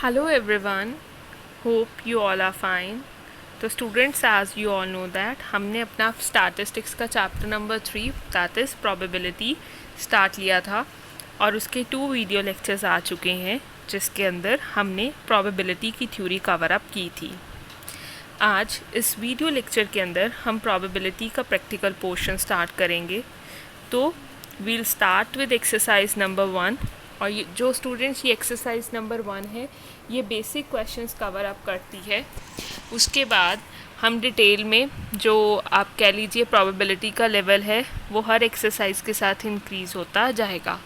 Hello everyone, hope you all are fine. तो students as you all know that हमने अपना statistics का chapter number 3 that is probability start लिया था और उसके 2 वीडियो लेक्चर्स आ चुके हैं जिसके अंदर हमने प्रोबेबिलिटी की थ्योरी कवर अप की थी। आज इस वीडियो लेक्चर के अंदर हम प्रोबेबिलिटी का प्रैक्टिकल पोर्शन स्टार्ट करेंगे। तो we'll start with exercise number 1 और ये जो स्टूडेंट्स ये एक्सरसाइज नंबर 1 है ये बेसिक क्वेश्चंस कवर अप करती है। उसके बाद हम डिटेल में जो आप कह लीजिए प्रोबेबिलिटी का लेवल है वो हर एक्सरसाइज के साथ इंक्रीज़ होता जाएगा।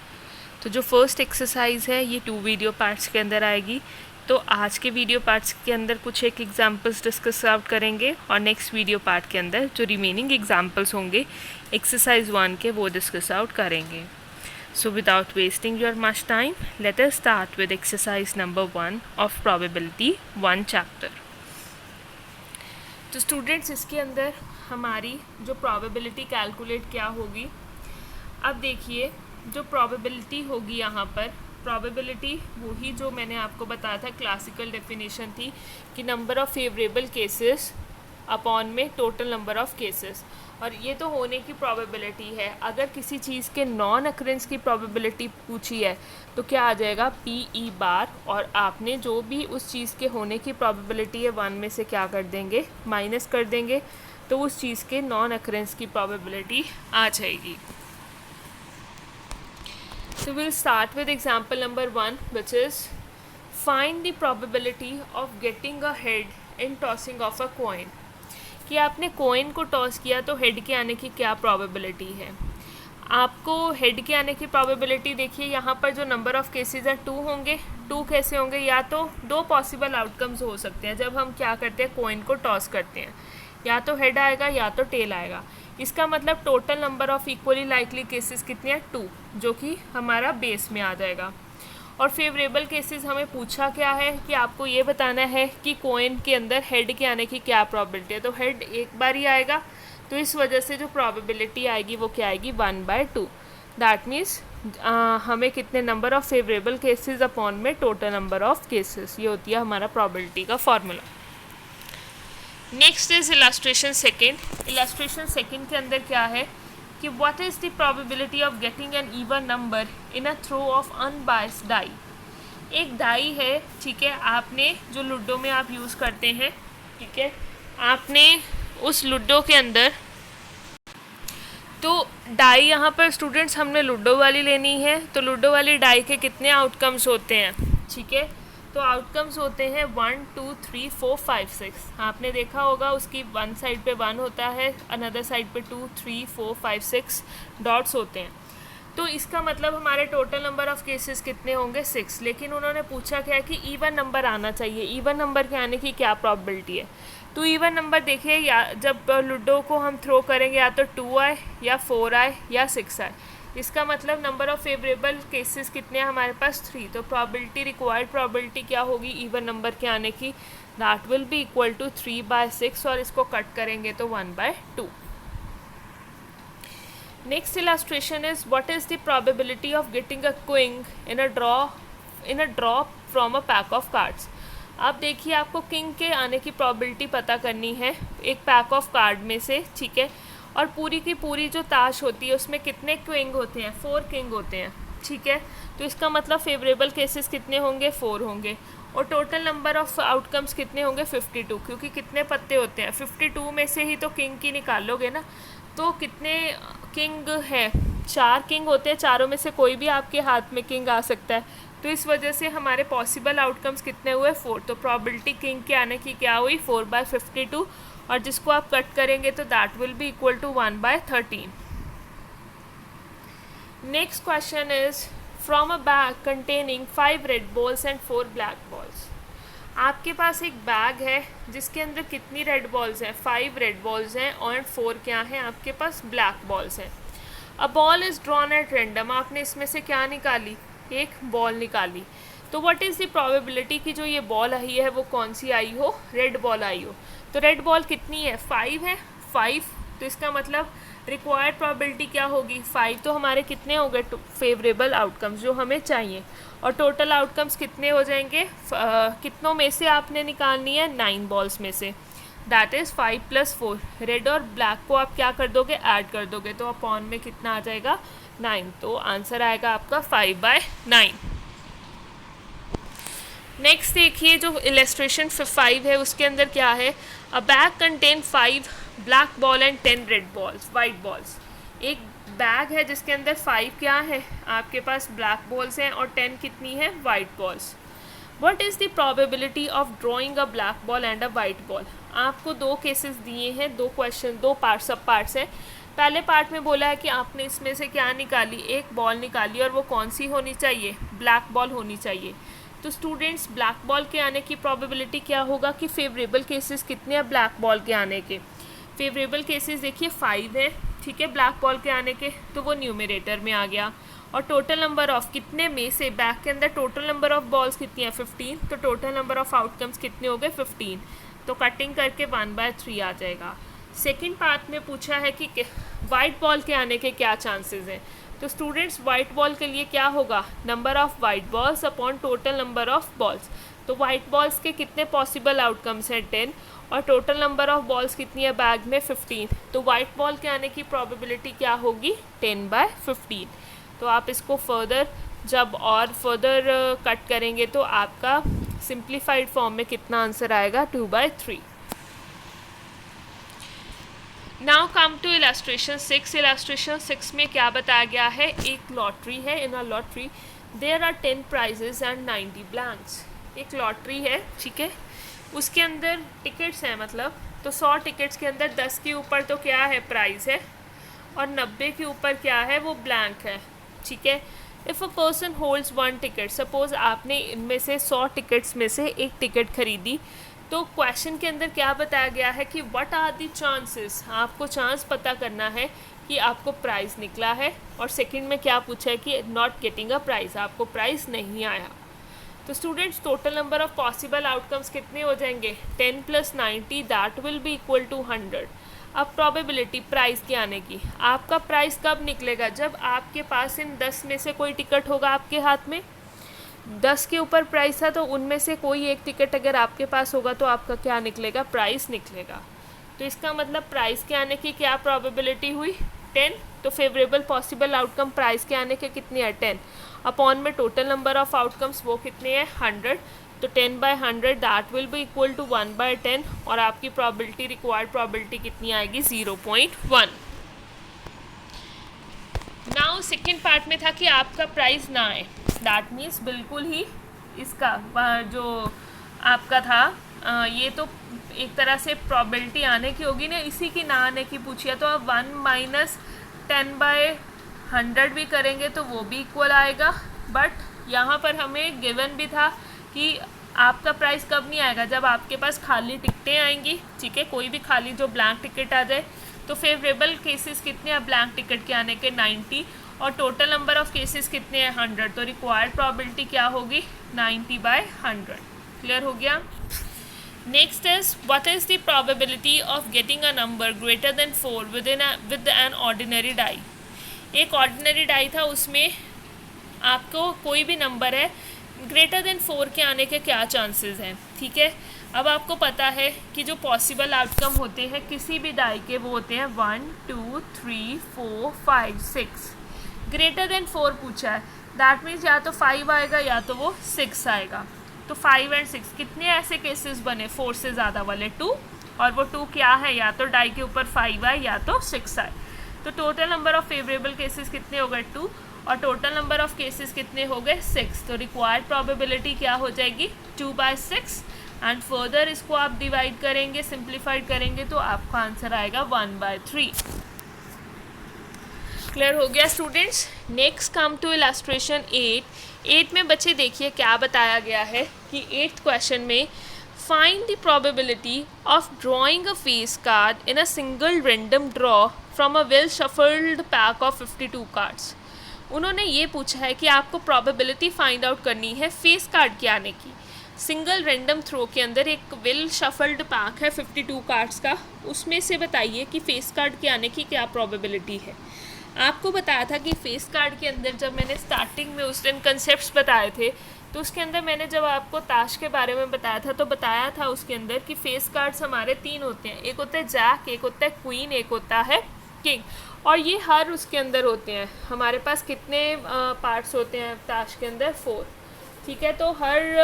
तो जो फर्स्ट एक्सरसाइज है ये 2 वीडियो पार्ट्स के अंदर आएगी। तो आज के वीडियो पार्ट्स के अंदर कुछ एक एग्जांपल्स डिस्कस आउट करेंगे और नेक्स्ट वीडियो पार्ट के अंदर जो रिमेनिंग एग्जांपल्स होंगे एक्सरसाइज 1 के वो डिस्कस आउट करेंगे। So without wasting your much time, let us start with exercise number 1 of probability 1 chapter. तो स्टूडेंट्स इसके अंदर हमारी जो प्रोबेबिलिटी कैलकुलेट क्या होगी, अब देखिए जो प्रोबेबिलिटी होगी यहाँ पर प्रोबेबिलिटी वही जो मैंने आपको बताया था क्लासिकल डेफिनेशन थी कि number of favourable cases upon में टोटल नंबर ऑफ़ केसेस, और ये तो होने की प्रोबेबिलिटी है। अगर किसी चीज़ के नॉन अक्रेंस की प्रोबेबिलिटी पूछी है तो क्या आ जाएगा PE बार, और आपने जो भी उस चीज़ के होने की प्रोबेबिलिटी है 1 में से क्या कर देंगे, माइनस कर देंगे, तो उस चीज़ के नॉन अक्रेंस की प्रोबेबिलिटी आ जाएगी। So we'll start with example number 1, which is find the probability of getting a head in tossing of a coin. कि आपने कोइन को टॉस किया तो हेड के आने की क्या प्रोबेबिलिटी है। आपको हेड के आने की प्रोबेबिलिटी देखिए यहाँ पर जो नंबर ऑफ़ केसेस है 2 होंगे। 2 कैसे होंगे, या तो 2 पॉसिबल आउटकम्स हो सकते हैं जब हम क्या करते हैं कोइन को टॉस करते हैं, या तो हेड आएगा या तो टेल आएगा। इसका मतलब total number of equally likely cases कितने हैं 2, जो कि हमारा बेस में आ जाएगा। और फेवरेबल केसेस हमें पूछा क्या है कि आपको ये बताना है कि कोइन के अंदर हेड के आने की क्या प्रोबेबिलिटी है। तो हेड एक बार ही आएगा, तो इस वजह से जो प्रोबेबिलिटी आएगी वो क्या आएगी 1/2। दैट मीन्स हमें कितने number of favourable cases upon में टोटल नंबर ऑफ़ केसेस, ये होती है हमारा प्रोबेबिलिटी का formula. Next is illustration second. Illustration second के अंदर क्या है कि what is the probability of getting an even number in a throw of unbiased die. एक डाई है, ठीक है, आपने जो लूडो में आप यूज़ करते हैं, ठीक है, आपने उस लूडो के अंदर तो डाई यहाँ पर स्टूडेंट्स हमने लूडो वाली लेनी है, तो लूडो वाली डाई के कितने आउटकम्स होते हैं, ठीक है, तो आउटकम्स होते हैं 1 2 3 4 5 6। आपने देखा होगा उसकी वन साइड पे 1 होता है, अनदर साइड पे 2 3 4 5 6 डॉट्स होते हैं। तो इसका मतलब हमारे टोटल नंबर ऑफ़ केसेस कितने होंगे 6। लेकिन उन्होंने पूछा क्या है कि इवन नंबर आना चाहिए, इवन नंबर के आने की क्या प्रोबेबिलिटी है। तो इवन नंबर देखिए, या जब लूडो को हम थ्रो करेंगे या तो 2 आए या 4 आए या 6 आए। इसका मतलब नंबर ऑफ़ फेवरेबल केसेस कितने हैं हमारे पास 3। तो प्रोबेबिलिटी रिक्वायर्ड प्रोबेबिलिटी क्या होगी इवन नंबर के आने की, that will be equal to 3/6, और इसको कट करेंगे तो 1/2। Next illustration is what is the probability of getting a king in a draw from a pack of cards. अब देखिए आपको किंग के आने की प्रोबेबिलिटी पता करनी है एक पैक ऑफ कार्ड में से, ठीक है, और पूरी की पूरी जो ताश होती है उसमें कितने क्विंग होते हैं, 4 किंग होते हैं, ठीक है। तो इसका मतलब फेवरेबल केसेस कितने होंगे 4 होंगे, और टोटल नंबर ऑफ़ आउटकम्स कितने होंगे 52, क्योंकि कितने पत्ते होते हैं 52 में से ही तो किंग की निकालोगे ना। तो कितने किंग है, 4 किंग होते हैं, चारों में से कोई भी आपके हाथ में किंग आ सकता है। तो इस वजह से हमारे पॉसिबल आउटकम्स कितने हुए 4। तो प्रोबेबिलिटी किंग के आने की क्या हुई 4/52, और जिसको आप कट करेंगे तो that will be equal to 1/13। Next question is from a bag containing 5 red balls and 4 black balls. आपके पास एक बैग है जिसके अंदर कितनी रेड बॉल्स हैं, 5 रेड बॉल्स हैं और 4 क्या हैं आपके पास ब्लैक बॉल्स हैं। A ball is drawn at random, आपने इसमें से क्या निकाली, एक बॉल निकाली। तो व्हाट इज़ द प्रोबेबिलिटी कि जो ये बॉल आई है वो कौन सी आई हो, रेड बॉल आई हो। तो रेड बॉल कितनी है 5 है, 5। तो इसका मतलब रिक्वायर्ड प्रोबेबिलिटी क्या होगी 5, तो हमारे कितने हो गए फेवरेबल आउटकम्स जो हमें चाहिए, और टोटल आउटकम्स कितने हो जाएंगे, कितनों में से आपने निकालनी है 9 बॉल्स में से, दैट इज़ 5 + 4। रेड और ब्लैक को आप क्या कर दोगे, ऐड कर दोगे, तो अपॉन में कितना आ जाएगा 9, तो आंसर आएगा आपका 5/9। नेक्स्ट देखिए जो इलस्ट्रेशन 5 है उसके अंदर क्या है, अ bag contain 5 black ball and 10 red balls, white balls. एक बैग है जिसके अंदर 5 क्या है आपके पास ब्लैक बॉल्स हैं और 10 कितनी है white balls. What is the probability of drawing a black ball and a white ball. आपको 2 केसेस दिए हैं, 2 क्वेश्चन, 2 पार्ट सब पार्ट्स हैं। पहले पार्ट में बोला है कि आपने इसमें से क्या निकाली, एक बॉल निकाली, और वो कौन सी होनी चाहिए, ब्लैक बॉल होनी चाहिए। तो स्टूडेंट्स ब्लैक बॉल के आने की प्रोबेबिलिटी क्या होगा कि फेवरेबल केसेस कितने हैं ब्लैक बॉल के आने के, फेवरेबल केसेस देखिए 5 है, ठीक है, ब्लैक बॉल के आने के, तो वो न्यूमरेटर में आ गया। और टोटल नंबर ऑफ कितने में से, बैग के अंदर टोटल नंबर ऑफ बॉल्स कितनी है 15, तो टोटल नंबर ऑफ आउटकम्स कितने हो गए 15, तो कटिंग करके 1/3 आ जाएगा। सेकेंड पार्ट में पूछा है कि वाइट बॉल के आने के क्या चांसेस हैं, तो स्टूडेंट्स वाइट बॉल के लिए क्या होगा, number of white balls upon total number of balls. तो वाइट बॉल्स के कितने पॉसिबल आउटकम्स हैं 10, और टोटल नंबर ऑफ बॉल्स कितनी है बैग में 15, तो वाइट बॉल के आने की प्रोबेबिलिटी क्या होगी 10/15। तो आप इसको फर्दर जब और फर्दर कट करेंगे तो आपका सिंप्लीफाइड फॉर्म में कितना आंसर आएगा 2/3। Now come to illustration 6। Illustration 6 में क्या बताया गया है, एक लॉटरी है, in a lottery there are 10 prizes and 90 blanks. एक लॉटरी है, ठीक है, उसके अंदर टिकट्स हैं, मतलब तो 100 टिकट्स के अंदर 10 के ऊपर तो क्या है प्राइज़ है, और 90 के ऊपर क्या है वो ब्लैंक है, ठीक है। If a person holds 1 ticket, suppose आपने इनमें से 100 टिकट्स में से एक टिकट खरीदी, तो क्वेश्चन के अंदर क्या बताया गया है कि व्हाट आर दी चांसेस, आपको चांस पता करना है कि आपको प्राइज़ निकला है, और सेकंड में क्या पूछा है कि नॉट गेटिंग अ प्राइज़, आपको प्राइज़ नहीं आया। तो students total number of possible outcomes कितने हो जाएंगे 10 + 90 that will be equal to 100। अब प्रोबेबिलिटी प्राइस के आने की, आपका प्राइस कब निकलेगा, जब आपके पास इन 10 में से कोई टिकट होगा आपके हाथ में, 10 के ऊपर प्राइस था तो उनमें से कोई एक टिकट अगर आपके पास होगा तो आपका क्या निकलेगा, प्राइस निकलेगा। तो इसका मतलब प्राइस के आने की क्या प्रोबेबिलिटी हुई 10, तो फेवरेबल पॉसिबल आउटकम प्राइस के आने के कितने हैं 10, अपॉन में टोटल नंबर ऑफ आउटकम्स वो कितने हैं 100, तो 10/100 that will be equal to 1/10, और आपकी प्रोबेबिलिटी रिक्वायर्ड प्रोबेबिलिटी कितनी आएगी 0.1। नाउ सेकेंड पार्ट में था कि आपका प्राइस ना आए, दैट मीन्स बिल्कुल ही इसका जो आपका था ये तो एक तरह से प्रोबेबिलिटी आने की होगी ना, इसी की ना आने की पूछी है, तो अब 1 - 10/100 भी करेंगे तो वो भी इक्वल आएगा। बट यहाँ पर हमें गिवन भी था कि आपका प्राइस कब नहीं आएगा, जब आपके पास खाली टिकटें आएंगी, ठीक है, कोई भी खाली जो ब्लैंक टिकट आ जाए। तो फेवरेबल केसेस कितने हैं ब्लैंक टिकट के आने के 90, और टोटल नंबर ऑफ केसेस कितने हैं 100, तो रिक्वायर्ड प्रोबेबिलिटी क्या होगी 90/100। क्लियर हो गया। Next is what is the probability of getting a number greater than 4 with an ordinary die. एक ऑर्डिनरी डाई था, उसमें आपको कोई भी नंबर है ग्रेटर देन 4 के आने के क्या चांसेस हैं, ठीक है। अब आपको पता है कि जो पॉसिबल आउटकम होते हैं किसी भी डाई के वो होते हैं 1 2 3 4 5 6। ग्रेटर देन 4 पूछा है, दैट मीन्स या तो 5 आएगा या तो वो 6 आएगा। तो 5 और 6 कितने ऐसे केसेस बने 4 से ज़्यादा वाले 2, और वो 2 क्या है, या तो डाई के ऊपर 5 आए या तो 6 आए। तो total number of favourable cases कितने हो गए 2, और टोटल नंबर ऑफ केसेस कितने हो गए 6। तो रिक्वायर्ड प्रोबेबिलिटी क्या हो जाएगी 2/6, एंड फर्दर इसको आप डिवाइड करेंगे, सिंप्लीफाइड करेंगे, तो आपका आंसर आएगा 1/3। क्लियर हो गया students. Next come to illustration 8 में बच्चे देखिए क्या बताया गया है कि 8th क्वेश्चन में find the probability of drawing a face card in a single random draw from a well shuffled pack of 52 cards. उन्होंने ये पूछा है कि आपको प्रोबेबिलिटी फाइंड आउट करनी है फेस कार्ड के आने की। सिंगल रैंडम थ्रो के अंदर एक वेल शफल्ड पैक है 52 कार्ड्स का, उसमें से बताइए कि फेस कार्ड के आने की क्या प्रोबेबिलिटी है। आपको बताया था कि फेस कार्ड के अंदर जब मैंने स्टार्टिंग में उस दिन कंसेप्ट्स बताए थे, तो उसके अंदर मैंने जब आपको ताश के बारे में बताया था तो बताया था उसके अंदर कि फेस कार्ड्स हमारे 3 होते हैं, एक होता है जैक, एक होता है क्वीन, एक होता है किंग, और ये हर उसके अंदर होते हैं। हमारे पास कितने पार्ट्स होते हैं ताश के अंदर? 4। ठीक है, तो हर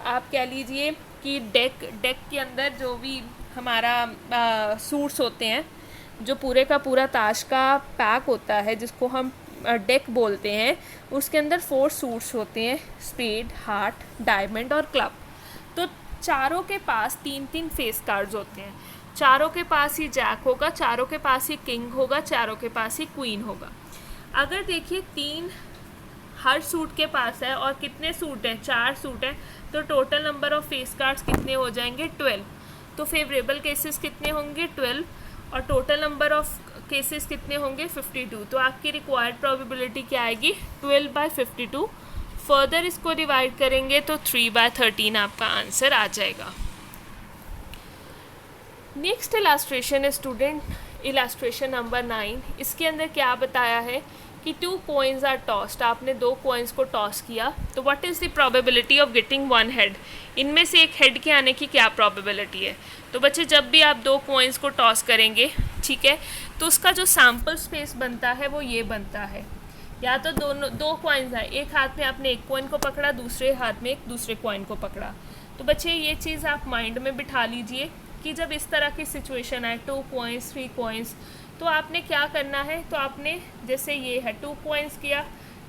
आप कह लीजिए कि डेक के अंदर जो भी हमारा सूट्स होते हैं, जो पूरे का पूरा ताश का पैक होता है जिसको हम डेक बोलते हैं, उसके अंदर 4 सूट्स होते हैं, स्पेड, हार्ट, डायमंड और क्लब। तो चारों के पास 3-3 फेस कार्ड्स होते हैं, चारों के पास ही जैक होगा, चारों के पास ही किंग होगा, चारों के पास ही क्वीन होगा। अगर देखिए 3 हर सूट के पास है और कितने सूट हैं? 4 सूट हैं, तो total number of face cards कितने हो जाएंगे? 12। तो फेवरेबल केसेस कितने होंगे? 12, और टोटल नंबर ऑफ केसेस कितने होंगे? 52। तो आपकी रिक्वायर्ड प्रोबेबिलिटी क्या आएगी? 12/52। फर्दर इसको डिवाइड करेंगे तो 3/13 आपका आंसर आ जाएगा। नेक्स्ट इलास्ट्रेशन है स्टूडेंट, इलास्ट्रेशन नंबर 9। इसके अंदर क्या बताया है कि 2 coins आर टॉस्ड, आपने 2 coins को टॉस किया, तो what is the probability of getting 1 head? इनमें से एक हेड के आने की क्या प्रोबेबिलिटी है? तो बच्चे जब भी आप 2 coins को टॉस करेंगे, ठीक है, तो उसका जो सैम्पल स्पेस बनता है वो ये बनता है, या तो दोनों 2 coins है, एक हाथ में आपने एक coin को पकड़ा, दूसरे हाथ में एक दूसरे coin को पकड़ा। तो बच्चे ये चीज़ आप माइंड में बिठा लीजिए कि जब इस तरह की सिचुएशन आए, 2 coins 3 coins, तो आपने क्या करना है? तो आपने जैसे ये है 2 coins किया,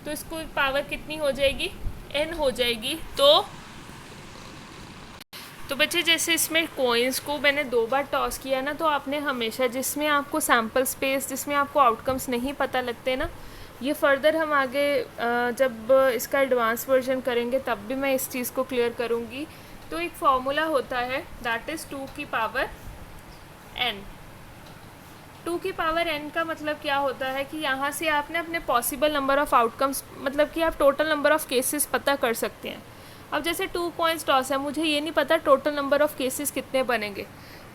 तो इसको पावर कितनी हो जाएगी? n हो जाएगी। तो बच्चे जैसे इसमें कोइंस को मैंने 2 बार टॉस किया ना, तो आपने हमेशा जिसमें आपको सैम्पल स्पेस, जिसमें आपको आउटकम्स नहीं पता लगते ना, ये फर्दर हम आगे जब इसका एडवांस वर्जन करेंगे तब भी मैं इस चीज़ को क्लियर करूँगी। तो एक फॉर्मूला होता है, दैट इज़ 2 की पावर n। 2 की पावर n का मतलब क्या होता है कि यहाँ से आपने अपने पॉसिबल नंबर ऑफ़ आउटकम्स, मतलब कि आप टोटल नंबर ऑफ़ केसेस पता कर सकते हैं। अब जैसे 2 coins टॉस है, मुझे ये नहीं पता टोटल नंबर ऑफ़ केसेस कितने बनेंगे,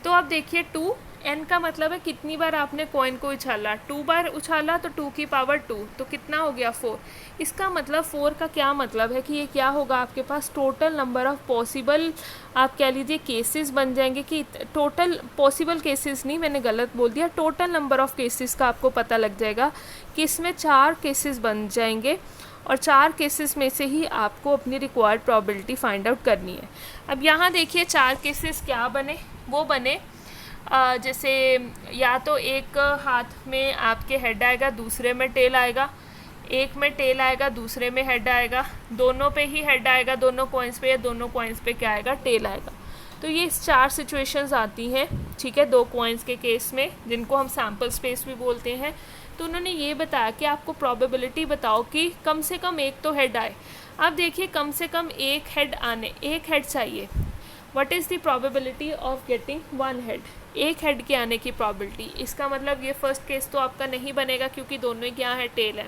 तो आप देखिए 2 n का मतलब है कितनी बार आपने कॉइन को उछाला, 2 बार उछाला तो 2 की पावर 2, तो कितना हो गया? 4। इसका मतलब 4 का क्या मतलब है कि ये क्या होगा? आपके पास टोटल नंबर ऑफ़ पॉसिबल, आप कह लीजिए केसेस बन जाएंगे, कि टोटल पॉसिबल केसेस नहीं, मैंने गलत बोल दिया, टोटल नंबर ऑफ़ केसेस का आपको पता लग जाएगा कि इसमें 4 केसेस बन जाएंगे, और 4 केसेस में से ही आपको अपनी रिक्वायर्ड प्रोबेबिलिटी फाइंड आउट करनी है। अब यहाँ देखिए 4 केसेस क्या बने? वो बने जैसे या तो एक हाथ में आपके हेड आएगा, दूसरे में टेल आएगा, एक में टेल आएगा, दूसरे में हेड आएगा, दोनों पे ही हेड आएगा, दोनों कॉइन्स पे, या दोनों कॉइन्स पे क्या आएगा? टेल आएगा। तो ये 4 सिचुएशंस आती हैं, ठीक है, 2 कॉइन्स के केस में, जिनको हम सैम्पल स्पेस भी बोलते हैं। तो उन्होंने ये बताया कि आपको प्रोबेबिलिटी बताओ कि कम से कम एक तो हेड आए। अब देखिए कम से कम एक हेड आने, एक हेड चाहिए। What is the probability of getting 1 head? एक हेड के आने की प्रोबेबिलिटी। इसका मतलब ये फर्स्ट केस तो आपका नहीं बनेगा क्योंकि दोनों ही क्या है? टेल है।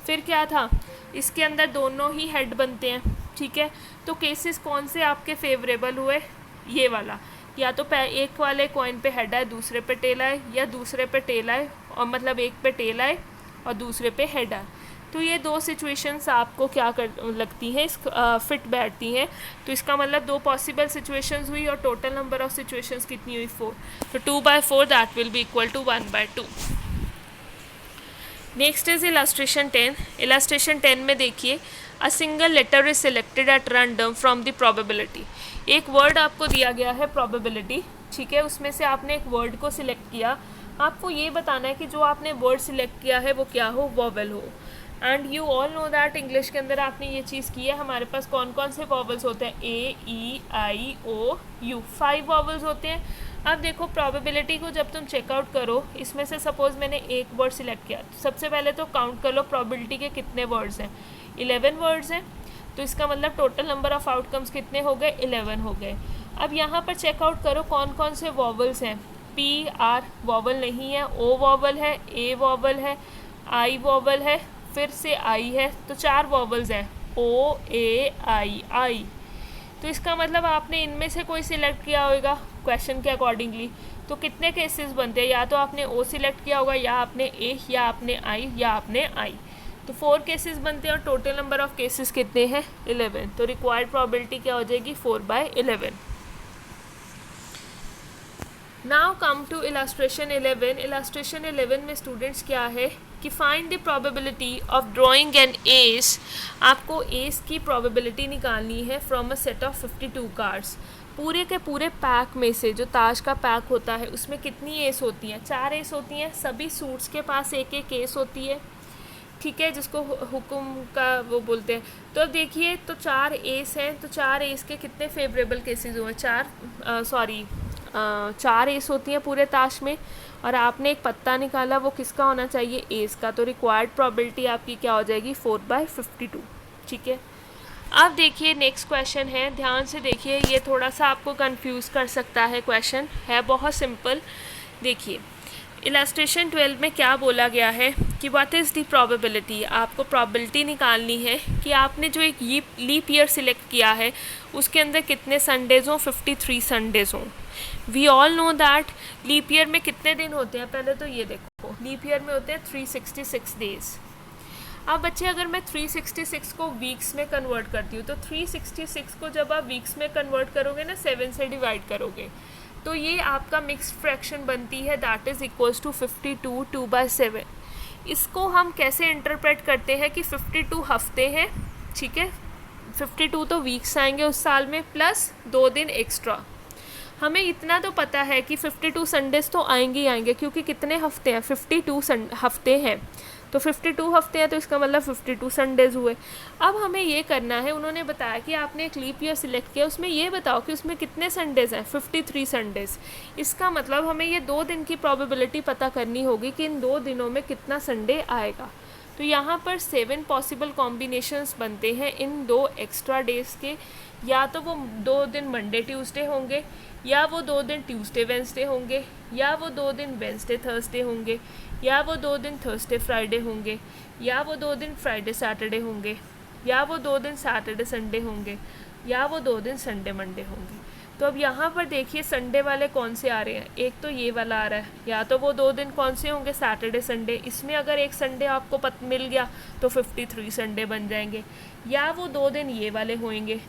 फिर क्या था? इसके अंदर दोनों ही हेड बनते हैं, ठीक है। तो केसेस कौन से आपके फेवरेबल हुए? ये वाला, या तो एक वाले कॉइन पे हेड आए, दूसरे पे टेल आए, या दूसरे पे टेल आए, और मतलब एक पे टेल आए और दूसरे पे हेड आए। तो ये 2 सिचुएशंस आपको क्या कर लगती हैं? फिट बैठती हैं। तो इसका मतलब 2 पॉसिबल सिचुएशंस हुई, और टोटल नंबर ऑफ सिचुएशंस कितनी हुई? 4। तो 2/4 that will be equal to 1/2। Next is illustration 10। Illustration 10 में देखिए, a single letter is selected at random from the probability. एक वर्ड आपको दिया गया है प्रोबेबिलिटी, ठीक है, उसमें से आपने एक वर्ड को सिलेक्ट किया। आपको ये बताना है कि जो आपने वर्ड सिलेक्ट किया है वो क्या हो? वॉवेल हो। And you all know that English के अंदर आपने ये चीज़ की है, हमारे पास कौन कौन से वॉवेल्स होते हैं? ए, ई, आई, ओ, यू, 5 वॉवेल्स होते हैं। अब देखो प्रोबेबिलिटी को जब तुम चेकआउट करो, इसमें से सपोज मैंने एक वर्ड सिलेक्ट किया, सबसे पहले तो काउंट कर लो प्रोबेबिलिटी के कितने वर्ड्स हैं। 11 वर्ड्स हैं, तो इसका मतलब टोटल नंबर ऑफ़ आउटकम्स कितने हो गए? 11 हो गए। अब यहाँ पर चेकआउट करो कौन कौन से वॉवेल्स हैं। पी, आर वॉवेल नहीं है, ओ वॉवेल है, ए वॉवेल है, आई वॉवेल है, फिर से आई है, तो 4 वॉवेल्स हैं, ओ, ए, आई, आई। तो इसका मतलब आपने इनमें से कोई सिलेक्ट किया होगा क्वेश्चन के अकॉर्डिंगली। तो कितने केसेस बनते हैं, या तो आपने ओ सिलेक्ट किया होगा, या आपने ए, या आपने आई, या आपने आई। तो 4 केसेस बनते हैं और टोटल नंबर ऑफ केसेस कितने हैं 11। तो रिक्वायर्ड प्रोबेबिलिटी क्या हो जाएगी 4/11। Now come to illustration 11। Illustration 11 में स्टूडेंट्स क्या है कि find the probability of drawing an ace. आपको एस की प्रोबेबिलिटी निकालनी है from a set of 52 cards. पूरे के पूरे पैक में से, जो ताश का पैक होता है, उसमें कितनी एस होती हैं? 4 एस होती हैं। सभी सूट्स के पास एक एक एस होती है, ठीक है, जिसको हुक्म का वो बोलते हैं। तो अब देखिए, तो 4 एस हैं, तो 4 एस के कितने फेवरेबल केसेस हुए? 4 एस होती हैं पूरे ताश में, और आपने एक पत्ता निकाला, वो किसका होना चाहिए? एस का। तो रिक्वायर्ड प्रोबेबिलिटी आपकी क्या हो जाएगी 4/52, ठीक है। अब देखिए नेक्स्ट क्वेश्चन है, ध्यान से देखिए, ये थोड़ा सा आपको कंफ्यूज कर सकता है। क्वेश्चन है बहुत सिंपल। देखिए इलस्ट्रेशन 12 में क्या बोला गया है कि व्हाट इज़ द प्रोबेबिलिटी। आपको प्रोबेबिलिटी निकालनी है कि आपने जो एक लीप ईयर सिलेक्ट किया है उसके अंदर कितने संडेज़ हों? 53 संडेज़ हों। We all know that leap year में कितने दिन होते हैं? पहले तो ये देखो, लीप ईयर में होते हैं 366 डेज। अब बच्चे, अगर मैं 366 को वीक्स में कन्वर्ट करती हूँ, तो 366 को जब आप वीक्स में कन्वर्ट करोगे ना, 7 से डिवाइड करोगे, तो ये आपका मिक्स्ड फ्रैक्शन बनती है, दैट इज़ इक्वल्स टू 52 2/7। इसको हम कैसे इंटरप्रेट करते हैं कि 52 हफ्ते हैं, ठीक है, 52 तो वीक्स आएंगे उस साल में, प्लस 2 दिन एक्स्ट्रा। हमें इतना तो पता है कि 52 संडेज़ तो आएंगे ही आएंगे, क्योंकि कितने हफ्ते हैं? 52 हफ्ते हैं। तो 52 हफ्ते हैं, तो इसका मतलब 52 संडेज़ हुए। अब हमें ये करना है, उन्होंने बताया कि आपने एक लीप ईयर सिलेक्ट किया, उसमें ये बताओ कि उसमें कितने संडेज़ हैं? 53 संडेज़। इसका मतलब हमें ये 2 दिन की प्रोबेबिलिटी पता करनी होगी कि इन 2 दिनों में कितना संडे आएगा। तो यहाँ पर 7 पॉसिबल कॉम्बिनेशंस बनते हैं इन 2 एक्स्ट्रा डेज़ के। या तो वो 2 दिन मंडे ट्यूसडे होंगे, या वो 2 दिन ट्यूसडे वेंसडे होंगे, या वो 2 दिन वेंसडे थर्सडे होंगे, या वो 2 दिन थर्सडे फ्राइडे होंगे, या वो 2 दिन फ्राइडे सैटरडे होंगे, या वो 2 दिन सैटरडे संडे होंगे, या वो 2 दिन संडे मंडे होंगे। तो अब यहाँ पर देखिए संडे वाले कौन से आ रहे हैं? एक तो ये वाला आ रहा है, या तो वो 2 दिन कौन से होंगे? Saturday Sunday. इसमें अगर एक संडे आपको मिल गया तो 53 संडे बन जाएंगे। या वो 2 दिन ये वाले होंगे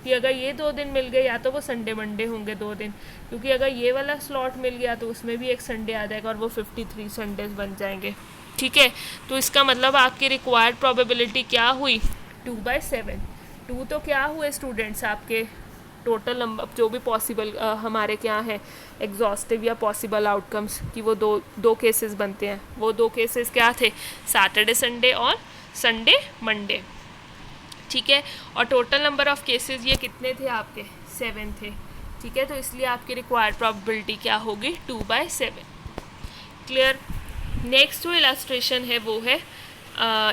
कि अगर ये 2 दिन मिल गए, या तो वो संडे मंडे होंगे 2 दिन, क्योंकि अगर ये वाला स्लॉट मिल गया तो उसमें भी एक संडे आ जाएगा और वो 53 संडेज बन जाएंगे, ठीक है। तो इसका मतलब आपकी रिक्वायर्ड प्रोबेबिलिटी क्या हुई? 2/7। 2 तो क्या हुए स्टूडेंट्स आपके टोटल नंबर जो भी पॉसिबल हमारे क्या है एग्जॉस्टिव या पॉसिबल आउटकम्स कि वो दो केसेस बनते हैं। वो 2 केसेस क्या थे? सैटरडे संडे और संडे मंडे, ठीक है। और टोटल नंबर ऑफ केसेस ये कितने थे आपके? 7 थे, ठीक है। तो इसलिए आपकी रिक्वायर्ड प्रोबेबिलिटी क्या होगी? 2/7। क्लियर। नेक्स्ट जो इलस्ट्रेशन है वो है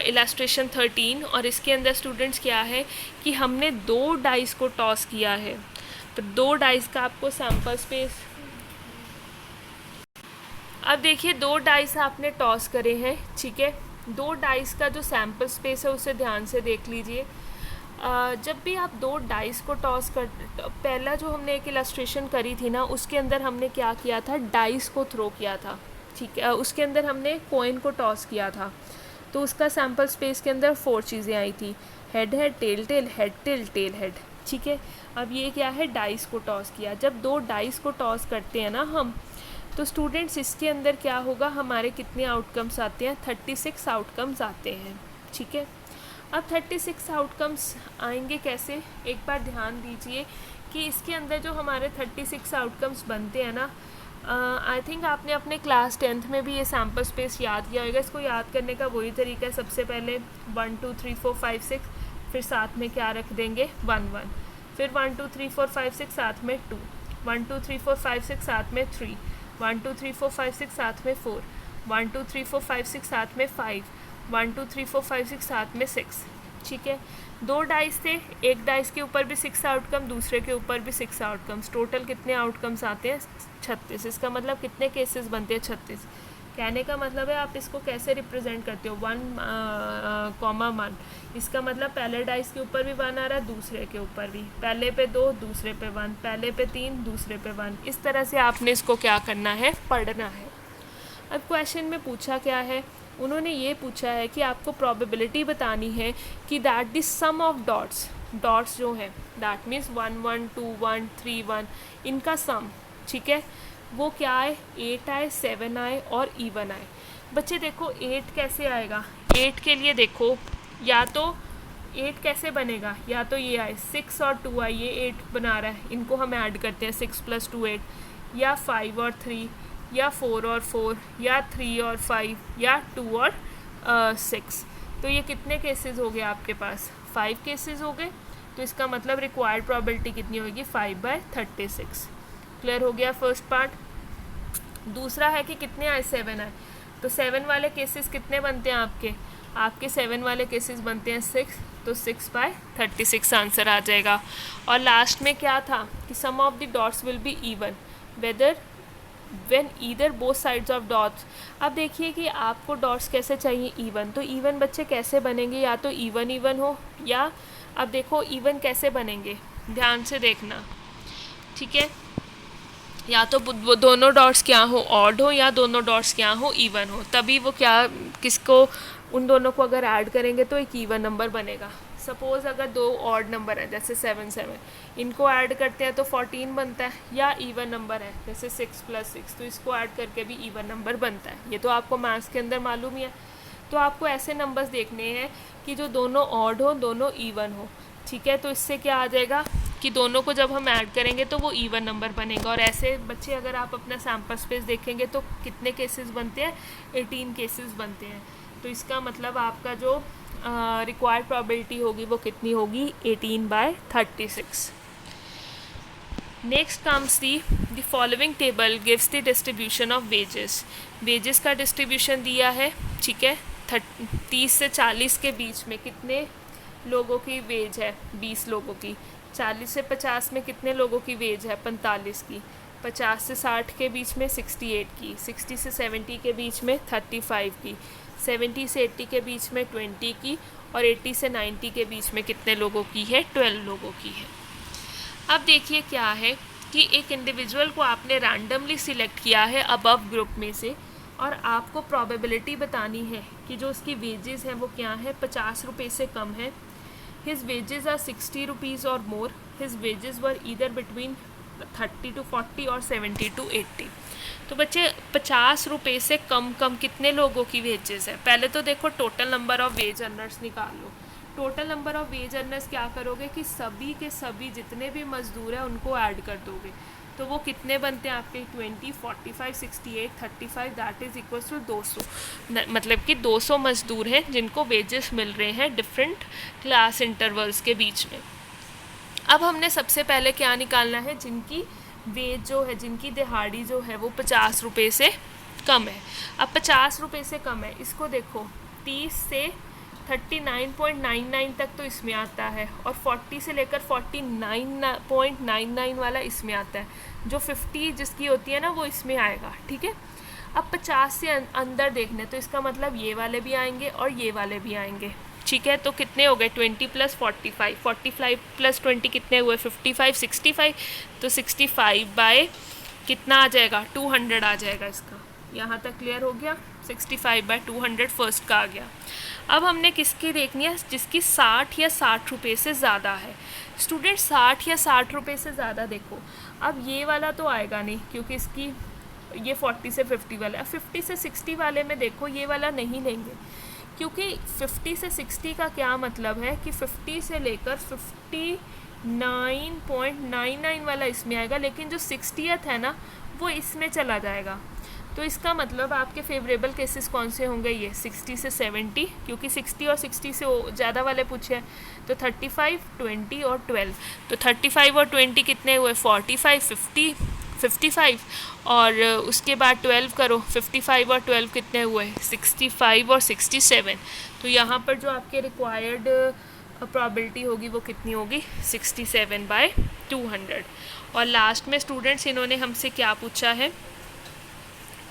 इलस्ट्रेशन 13, और इसके अंदर स्टूडेंट्स क्या है कि हमने 2 डाइस को टॉस किया है। तो 2 डाइस का आपको सैम्पल स्पेस, अब देखिए 2 डाइस आपने टॉस करे हैं, ठीक है। 2 डाइस का जो सैम्पल स्पेस है उसे ध्यान से देख लीजिए। जब भी आप 2 डाइस को टॉस कर, पहला जो हमने एक इलस्ट्रेशन करी थी ना, उसके अंदर हमने क्या किया था? डाइस को थ्रो किया था, ठीक है। उसके अंदर हमने कॉइन को टॉस किया था, तो उसका सैम्पल स्पेस के अंदर 4 चीज़ें आई थी, head head, tail tail, head tail, tail head, ठीक है। अब ये क्या है? डाइस को टॉस किया। जब 2 डाइस को टॉस करते हैं ना हम, तो स्टूडेंट्स इसके अंदर क्या होगा? हमारे कितने आउटकम्स आते हैं? 36 आउटकम्स आते हैं, ठीक है। अब 36 आउटकम्स आएंगे कैसे? एक बार ध्यान दीजिए कि इसके अंदर जो हमारे 36 आउटकम्स बनते हैं ना, आई थिंक आपने अपने क्लास 10th में भी ये सैम्पल स्पेस याद किया होगा। इसको याद करने का वही तरीका है, सबसे पहले 1 2 3 4 5 6, फिर साथ में क्या रख देंगे? 1 1, फिर 1 2 3 4 5 6 साथ में 2, 1 2 3 4 5 6 साथ में 3, 1 2 3 4 5 6 साथ में 4, 1 2 3 4 5 6 साथ में 5, 1 2 3 4 5 6 साथ में 6, ठीक है। 2 डाइस थे, एक डाइस के ऊपर भी 6 आउटकम, दूसरे के ऊपर भी 6 आउटकम्स, टोटल कितने आउटकम्स आते हैं? 36। इसका मतलब कितने केसेस बनते हैं? 36। कहने का मतलब है आप इसको कैसे रिप्रेजेंट करते हो, 1, 1, इसका मतलब पहले डाइस के ऊपर भी 1 आ रहा है, दूसरे के ऊपर भी, पहले पे 2, दूसरे पे 1, पहले पे 3, दूसरे पे 1। इस तरह से आपने इसको क्या करना है, पढ़ना है। अब क्वेश्चन में पूछा क्या है, उन्होंने ये पूछा है कि आपको प्रोबेबिलिटी बतानी है कि that the sum of dots जो है, दैट मीन्स 1, 1, 2, 1, 3, 1, इनका सम, ठीक है, वो क्या आए, 8 आए, 7 आए और इवन आए। बच्चे देखो 8 कैसे आएगा, 8 के लिए देखो या तो 8 कैसे बनेगा, या तो ये आए 6 और 2 आए, ये 8 बना रहा है, इनको हम ऐड करते हैं 6 + 2 8, या 5 और 3, या 4 और 4, या 3 और 5, या 2 और 6। तो ये कितने केसेस हो गए आपके पास, 5 केसेस हो गए। तो इसका मतलब रिक्वायर्ड प्रोबेबिलिटी कितनी होगी, 5/36। क्लियर हो गया फर्स्ट पार्ट। दूसरा है कि कितने आए, 7 आए। तो 7 वाले केसेस कितने बनते हैं आपके 7 वाले केसेस बनते हैं 6, तो 6/36 आंसर आ जाएगा। और लास्ट में क्या था कि sum of the dots will be even whether when either both sides of dots. अब देखिए कि आपको डॉट्स कैसे चाहिए, इवन। तो इवन बच्चे कैसे बनेंगे, या तो इवन हो, या अब देखो इवन कैसे बनेंगे, ध्यान से देखना, ठीक है, या तो वो दोनों डॉट्स क्या हो, ऑड हो, या दोनों डॉट्स क्या हो, इवन हो, तभी वो क्या, किसको, उन दोनों को अगर ऐड करेंगे तो एक इवन नंबर बनेगा। सपोज़ अगर 2 ऑड नंबर है जैसे 7, 7, इनको ऐड करते हैं तो 14 बनता है, या इवन नंबर है जैसे 6 + 6, तो इसको ऐड करके भी इवन नंबर बनता है। ये तो आपको मैथ्स के अंदर मालूम ही है। तो आपको ऐसे नंबर्स देखने हैं कि जो दोनों ऑड हो, दोनों इवन हो, ठीक है। तो इससे क्या आ जाएगा कि दोनों को जब हम ऐड करेंगे तो वो इवन नंबर बनेगा। और ऐसे बच्चे अगर आप अपना सैम्पल स्पेस देखेंगे तो कितने केसेस बनते हैं, 18 केसेस बनते हैं। तो इसका मतलब आपका जो रिक्वायर्ड प्रोबेबिलिटी होगी वो कितनी होगी, 18/36। Next comes the following table gives the distribution of wages का डिस्ट्रीब्यूशन दिया है, ठीक है। 30 से 40 के बीच में कितने लोगों की वेज है, 20 लोगों की। 40 से 50 में कितने लोगों की वेज है, 45 की। 50 से 60 के बीच में 68 की। 60 से 70 के बीच में 35 की। 70 से 80 के बीच में 20 की। और 80 से 90 के बीच में कितने लोगों की है, 12 लोगों की है। अब देखिए क्या है कि एक इंडिविजुअल को आपने रैंडमली सिलेक्ट किया है अबव ग्रुप में से, और आपको प्रोबेबिलिटी बतानी है कि जो उसकी वेजेस हैं वो क्या है, 50 रुपये से कम है। His wages are 60 rupees or more. His wages were either between 30 to 40 और 70 to 80। तो बच्चे 50 रुपये से कम कितने लोगों की वेजेस है। पहले तो देखो total number of wage earners निकाल लो। Total number of wage earners क्या करोगे कि सभी के सभी जितने भी मजदूर हैं उनको ऐड कर दोगे। तो वो कितने बनते हैं आपके, 20, 45, 68, 35, दैट इज़ इक्वल टू 200। मतलब कि 200 मजदूर हैं जिनको वेजेस मिल रहे हैं डिफरेंट क्लास इंटरवल्स के बीच में। अब हमने सबसे पहले क्या निकालना है, जिनकी वेज जो है, जिनकी दिहाड़ी जो है वो 50 रुपये से कम है। अब 50 रुपये से कम है, इसको देखो 30 से 39.99 तक तो इसमें आता है, और 40 से लेकर 49.99 वाला इसमें आता है। जो 50 जिसकी होती है ना वो इसमें आएगा, ठीक है। अब 50 से अंदर देखने, तो इसका मतलब ये वाले भी आएंगे और ये वाले भी आएंगे, ठीक है। तो कितने हो गए, 20 + 45, 45 + 20 कितने हुए, 55, 65। तो 65 बाय कितना आ जाएगा, 200 आ जाएगा इसका। यहाँ तक क्लियर हो गया, 65/200 फर्स्ट का आ गया। अब हमने किसकी देखनी है, जिसकी 60 या 60 रुपये से ज़्यादा है। स्टूडेंट 60 या 60 रुपये से ज़्यादा देखो, अब ये वाला तो आएगा नहीं क्योंकि इसकी ये 40 से 50 वाला है। 50 से 60 वाले में देखो ये वाला नहीं लेंगे, क्योंकि 50 से 60 का क्या मतलब है कि 50 से लेकर 59.99 वाला इसमें आएगा, लेकिन जो 60th है ना वो इसमें चला जाएगा। तो इसका मतलब आपके फेवरेबल केसेस कौन से होंगे, ये 60 से 70, क्योंकि 60 और 60 से ज़्यादा वाले पूछे हैं। तो 35, 20 और 12। तो 35 और 20 कितने हुए, 45, 50, 55। और उसके बाद 12 करो, 55 और 12 कितने हुए, 65 और 67। तो यहाँ पर जो आपके रिक्वायर्ड प्रोबेबिलिटी होगी वो कितनी होगी, 67/200। और लास्ट में स्टूडेंट्स इन्होंने हमसे क्या पूछा है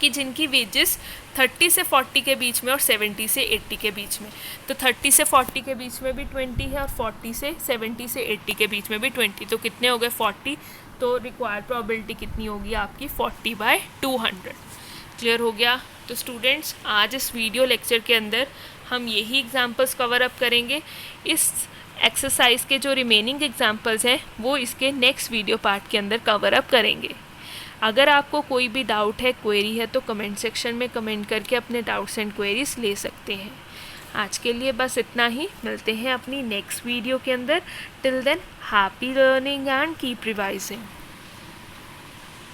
कि जिनकी वेजेस 30 से 40 के बीच में और 70 से 80 के बीच में, तो 30 से 40 के बीच में भी 20 है और 40 से 70 से 80 के बीच में भी 20, तो कितने हो गए 40, तो रिक्वायर्ड प्रोबेबिलिटी कितनी होगी आपकी 40/200। क्लियर हो गया। तो स्टूडेंट्स आज इस वीडियो लेक्चर के अंदर हम यही एग्जांपल्स कवर अप करेंगे। इस एक्सरसाइज के जो रिमेनिंग एग्जांपल्स हैं वो इसके नेक्स्ट वीडियो पार्ट के अंदर कवर अप करेंगे। अगर आपको कोई भी डाउट है, क्वेरी है, तो कमेंट सेक्शन में कमेंट करके अपने डाउट्स एंड क्वेरीज ले सकते हैं। आज के लिए बस इतना ही, मिलते हैं अपनी नेक्स्ट वीडियो के अंदर। Till than happy learning and keep revising.